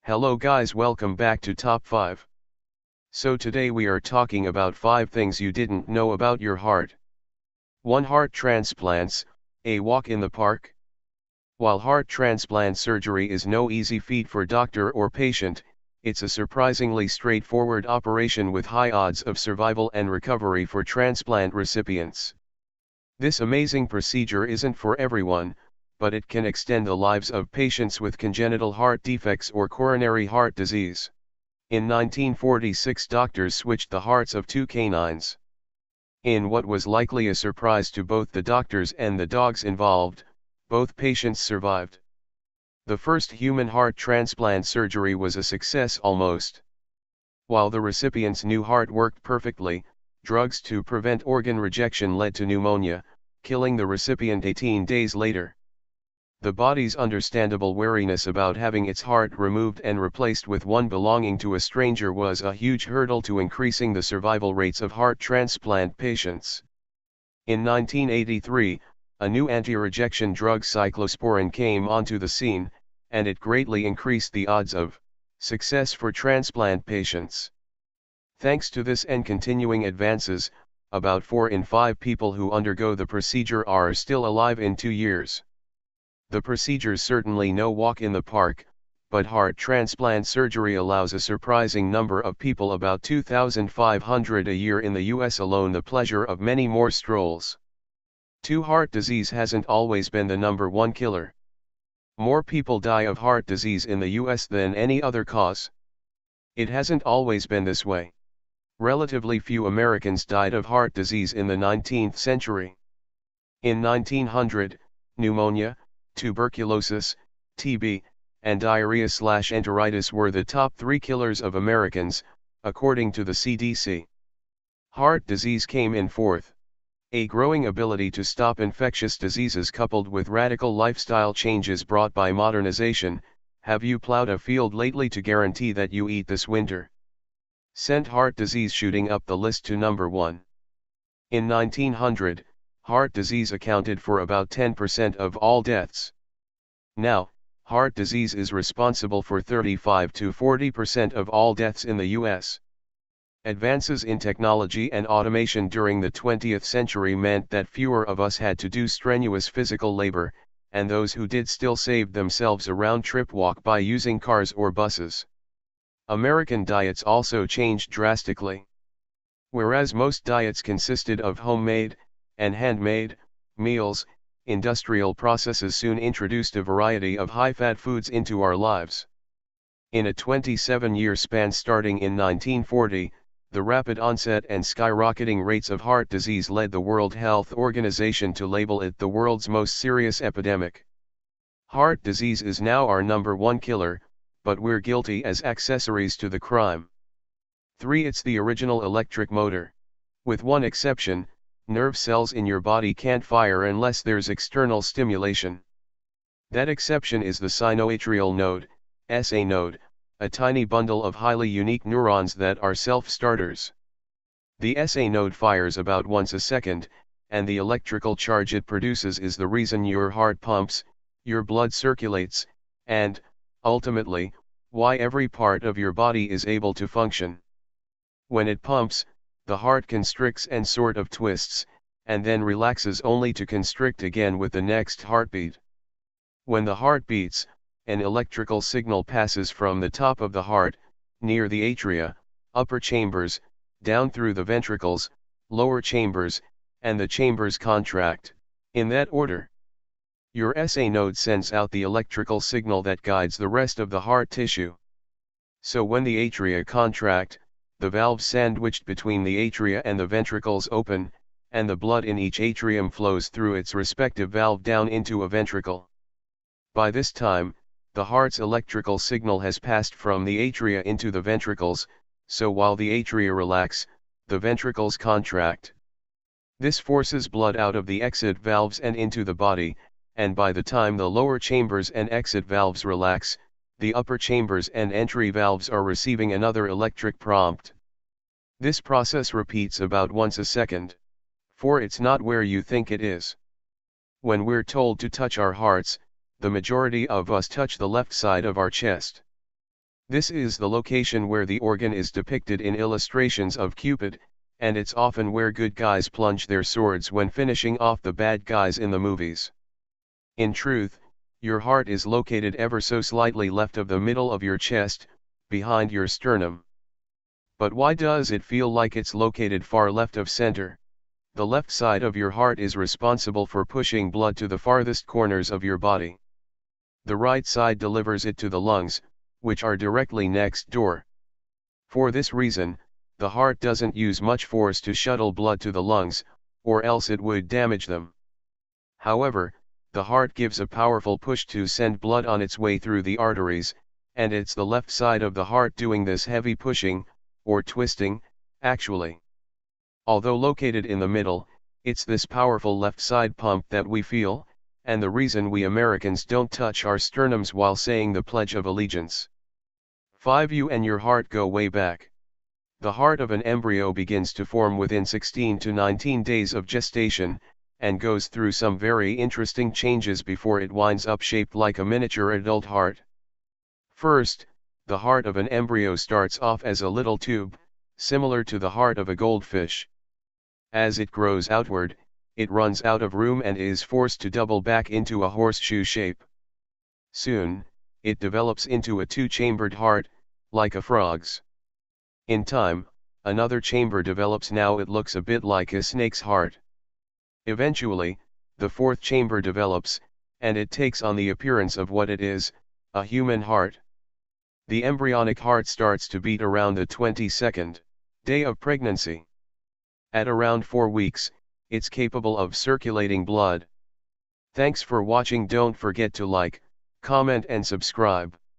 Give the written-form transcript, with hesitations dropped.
Hello guys, welcome back to Top 5. So today we are talking about 5 things you didn't know about your heart. 1. Heart transplants, a walk in the park. While heart transplant surgery is no easy feat for doctor or patient, it's a surprisingly straightforward operation with high odds of survival and recovery for transplant recipients. This amazing procedure isn't for everyone, but it can extend the lives of patients with congenital heart defects or coronary heart disease. In 1946, doctors switched the hearts of 2 canines. In what was likely a surprise to both the doctors and the dogs involved, both patients survived. The first human heart transplant surgery was a success almost. While the recipient's new heart worked perfectly, drugs to prevent organ rejection led to pneumonia, killing the recipient 18 days later. The body's understandable wariness about having its heart removed and replaced with one belonging to a stranger was a huge hurdle to increasing the survival rates of heart transplant patients. In 1983, a new anti-rejection drug, cyclosporin, came onto the scene, and it greatly increased the odds of success for transplant patients. Thanks to this and continuing advances, about 4 in 5 people who undergo the procedure are still alive in 2 years. The procedure's certainly no walk in the park, but heart transplant surgery allows a surprising number of people, about 2,500 a year in the US alone, the pleasure of many more strolls. 2. Heart disease hasn't always been the #1 killer. More people die of heart disease in the US than any other cause. It hasn't always been this way. Relatively few Americans died of heart disease in the 19th century. In 1900, pneumonia, tuberculosis, TB, and diarrhea/enteritis were the top 3 killers of Americans, according to the CDC. Heart disease came in 4th. A growing ability to stop infectious diseases coupled with radical lifestyle changes brought by modernization. Have you plowed a field lately to guarantee that you eat this winter? Sent heart disease shooting up the list to #1. In 1900, heart disease accounted for about 10% of all deaths. Now, heart disease is responsible for 35 to 40% of all deaths in the US. Advances in technology and automation during the 20th century meant that fewer of us had to do strenuous physical labor, and those who did still saved themselves a round-trip walk by using cars or buses. American diets also changed drastically. Whereas most diets consisted of homemade and handmade meals, industrial processes soon introduced a variety of high-fat foods into our lives. In a 27-year span starting in 1940, the rapid onset and skyrocketing rates of heart disease led the World Health Organization to label it the world's most serious epidemic. Heart disease is now our #1 killer, but we're guilty as accessories to the crime. 3. It's the original electric motor. With one exception, nerve cells in your body can't fire unless there's external stimulation. That exception is the sinoatrial node, SA node, a tiny bundle of highly unique neurons that are self-starters. The SA node fires about once a second, and the electrical charge it produces is the reason your heart pumps, your blood circulates, and, ultimately, why every part of your body is able to function. When it pumps, the heart constricts and sort of twists, and then relaxes only to constrict again with the next heartbeat. When the heart beats, an electrical signal passes from the top of the heart, near the atria, upper chambers, down through the ventricles, lower chambers, and the chambers contract, in that order. Your SA node sends out the electrical signal that guides the rest of the heart tissue. So when the atria contract, the valves sandwiched between the atria and the ventricles open, and the blood in each atrium flows through its respective valve down into a ventricle. By this time, the heart's electrical signal has passed from the atria into the ventricles, so while the atria relax, the ventricles contract. This forces blood out of the exit valves and into the body, and by the time the lower chambers and exit valves relax, the upper chambers and entry valves are receiving another electric prompt. This process repeats about once a second. 4. It's not where you think it is. When we're told to touch our hearts, the majority of us touch the left side of our chest. This is the location where the organ is depicted in illustrations of Cupid, and it's often where good guys plunge their swords when finishing off the bad guys in the movies. In truth, your heart is located ever so slightly left of the middle of your chest, behind your sternum. But why does it feel like it's located far left of center? The left side of your heart is responsible for pushing blood to the farthest corners of your body. The right side delivers it to the lungs, which are directly next door. For this reason, the heart doesn't use much force to shuttle blood to the lungs, or else it would damage them. However, the heart gives a powerful push to send blood on its way through the arteries, and it's the left side of the heart doing this heavy pushing, or twisting, actually. Although located in the middle, it's this powerful left side pump that we feel, and the reason we Americans don't touch our sternums while saying the Pledge of Allegiance. 5. You and your heart go way back. The heart of an embryo begins to form within 16 to 19 days of gestation, and goes through some very interesting changes before it winds up shaped like a miniature adult heart. First, the heart of an embryo starts off as a little tube, similar to the heart of a goldfish. As it grows outward, it runs out of room and is forced to double back into a horseshoe shape. Soon, it develops into a two-chambered heart, like a frog's. In time, another chamber develops. Now it looks a bit like a snake's heart. Eventually, the fourth chamber develops, and it takes on the appearance of what it is, a human heart. The embryonic heart starts to beat around the 22nd day of pregnancy. At around 4 weeks, it's capable of circulating blood. Thanks for watching. Don't forget to like, comment and subscribe.